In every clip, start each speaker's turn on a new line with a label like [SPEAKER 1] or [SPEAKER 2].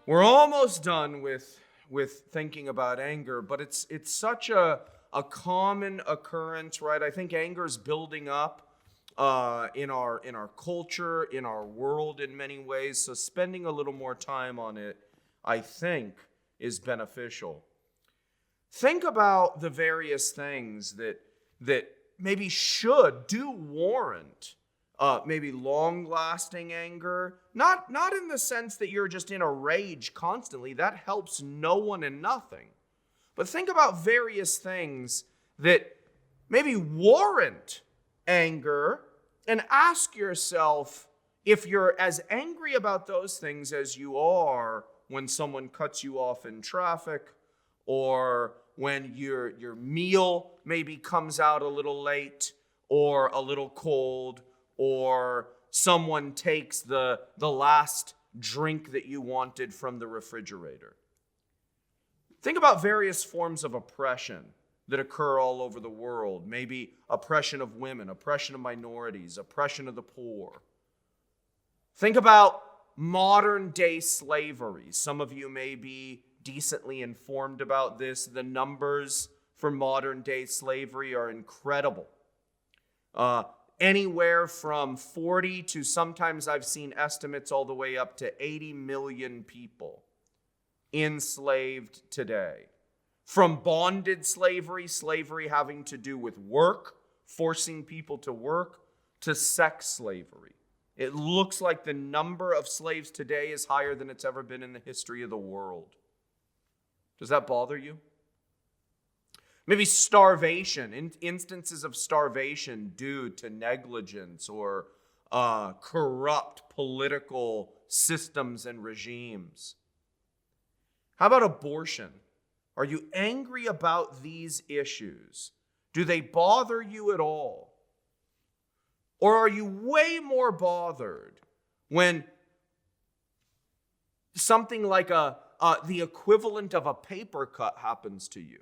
[SPEAKER 1] We're almost done with thinking about anger, but it's such a common occurrence, right? I think anger is building up in our culture, in our world in many ways. So spending a little more time on it, I think, is beneficial. Think about the various things that maybe do warrant maybe long-lasting anger. Not in the sense that you're just in a rage constantly. That helps no one and nothing. But think about various things that maybe warrant anger and ask yourself if you're as angry about those things as you are when someone cuts you off in traffic, or when your meal maybe comes out a little late or a little cold, or someone takes the last drink that you wanted from the refrigerator. Think about various forms of oppression that occur all over the world. Maybe oppression of women, oppression of minorities, oppression of the poor. Think about modern day slavery. Some of you may be decently informed about this. The numbers for modern day slavery are incredible. Anywhere from 40 to, sometimes I've seen estimates all the way up to 80 million people enslaved today. From bonded slavery having to do with work, forcing people to work, to sex slavery. It looks like the number of slaves today is higher than it's ever been in the history of the world. Does that bother you? Maybe starvation, instances of starvation due to negligence or corrupt political systems and regimes. How about abortion? Are you angry about these issues? Do they bother you at all? Or are you way more bothered when something like the equivalent of a paper cut happens to you?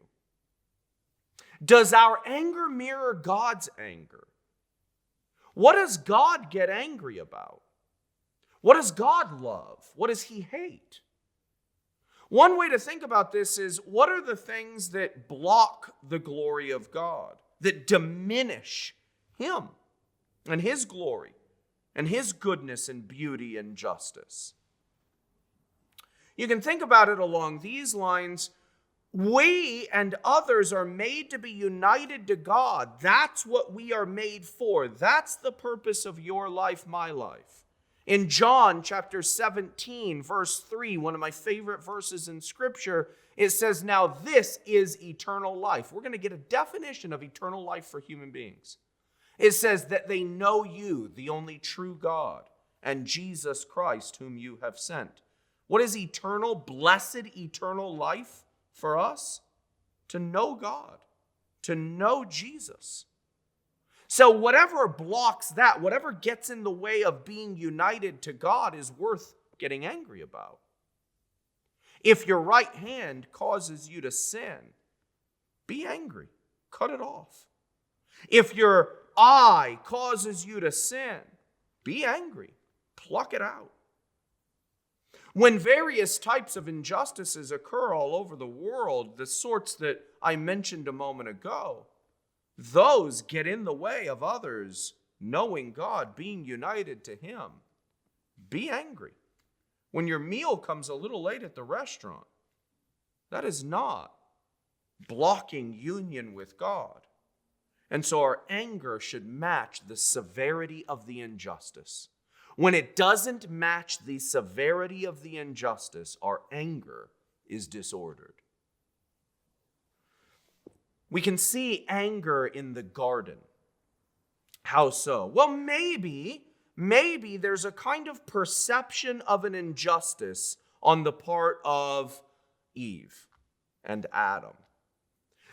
[SPEAKER 1] Does our anger mirror God's anger? What does God get angry about? What does God love? What does he hate? One way to think about this is, what are the things that block the glory of God, that diminish him and his glory and his goodness and beauty and justice? You can think about it along these lines. We and others are made to be united to God. That's what we are made for. That's the purpose of your life, my life. In John chapter 17, verse 3, one of my favorite verses in Scripture, it says, "Now this is eternal life." We're going to get a definition of eternal life for human beings. It says that they know you, the only true God, and Jesus Christ, whom you have sent. What is eternal, blessed eternal life for us? To know God, to know Jesus. So whatever blocks that, whatever gets in the way of being united to God, is worth getting angry about. If your right hand causes you to sin, be angry. Cut it off. If your eye causes you to sin, be angry. Pluck it out. When various types of injustices occur all over the world, the sorts that I mentioned a moment ago, those get in the way of others knowing God, being united to him. Be angry. When your meal comes a little late at the restaurant, that is not blocking union with God. And so our anger should match the severity of the injustice. When it doesn't match the severity of the injustice, our anger is disordered. We can see anger in the garden. How so? Well, maybe there's a kind of perception of an injustice on the part of Eve and Adam.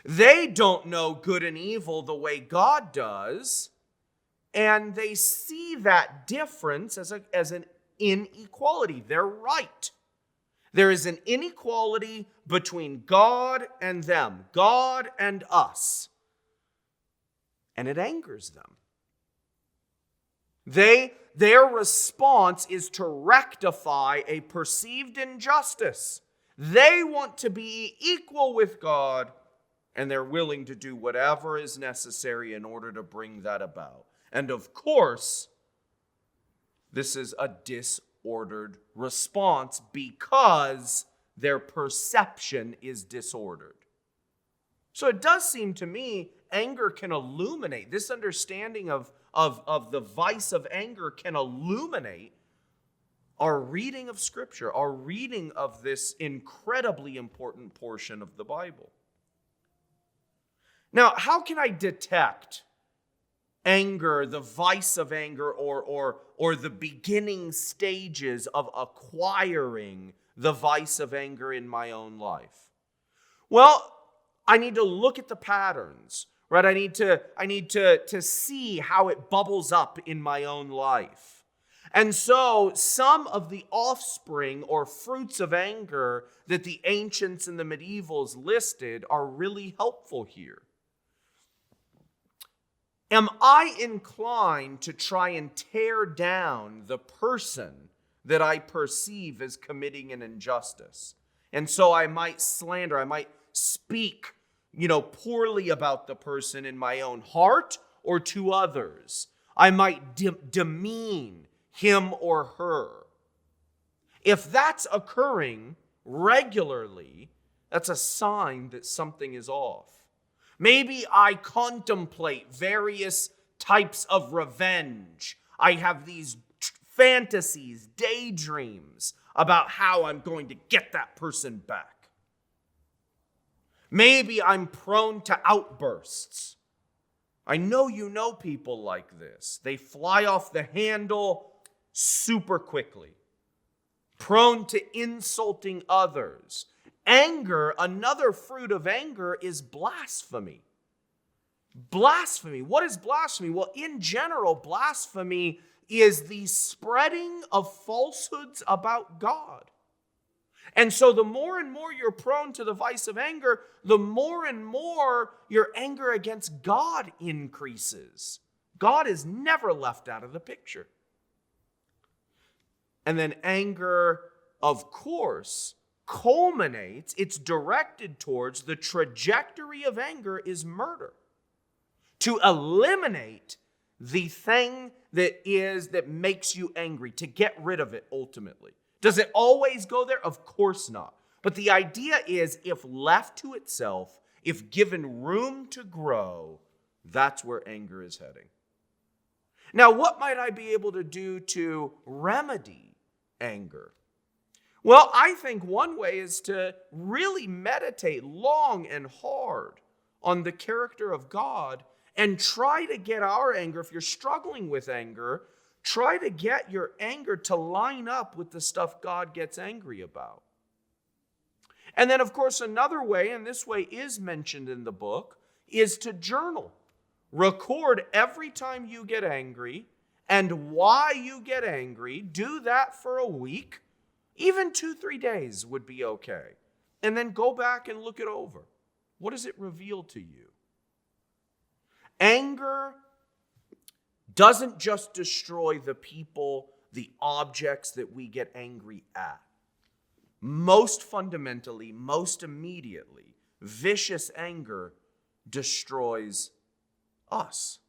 [SPEAKER 1] They don't know good and evil the way God does, and they see that difference as an inequality. They're right. There is an inequality between God and them, God and us. And it angers them. Their response is to rectify a perceived injustice. They want to be equal with God, and they're willing to do whatever is necessary in order to bring that about. And of course, this is a disordered response because their perception is disordered. So it does seem to me anger can illuminate, this understanding of the vice of anger can illuminate our reading of Scripture, our reading of this incredibly important portion of the Bible. Now, how can I detect anger, the vice of anger, or the beginning stages of acquiring the vice of anger in my own life? Well, I need to look at the patterns, right? I need to see how it bubbles up in my own life. And so some of the offspring or fruits of anger that the ancients and the medievals listed are really helpful here. Am I inclined to try and tear down the person that I perceive as committing an injustice? And so I might slander, I might speak, poorly about the person in my own heart or to others. I might demean him or her. If that's occurring regularly, that's a sign that something is off. Maybe I contemplate various types of revenge. I have these fantasies, daydreams about how I'm going to get that person back. Maybe I'm prone to outbursts. I know you know people like this. They fly off the handle super quickly. Prone to insulting others. Anger, another fruit of anger, is blasphemy. Blasphemy. What is blasphemy? Well, in general, blasphemy is the spreading of falsehoods about God. And so the more and more you're prone to the vice of anger, the more and more your anger against God increases. God is never left out of the picture. And then anger, of course, culminates, it's directed towards, the trajectory of anger is murder. To eliminate the thing that makes you angry, to get rid of it ultimately. Does it always go there? Of course not. But the idea is, if left to itself, if given room to grow, that's where anger is heading. Now, what might I be able to do to remedy anger? Well, I think one way is to really meditate long and hard on the character of God and try to get our anger, if you're struggling with anger, try to get your anger to line up with the stuff God gets angry about. And then, of course, another way, and this way is mentioned in the book, is to journal. Record every time you get angry and why you get angry. Do that for a week. Even 2-3 days would be okay. And then go back and look it over. What does it reveal to you? Anger doesn't just destroy the people, the objects that we get angry at. Most fundamentally, most immediately, vicious anger destroys us.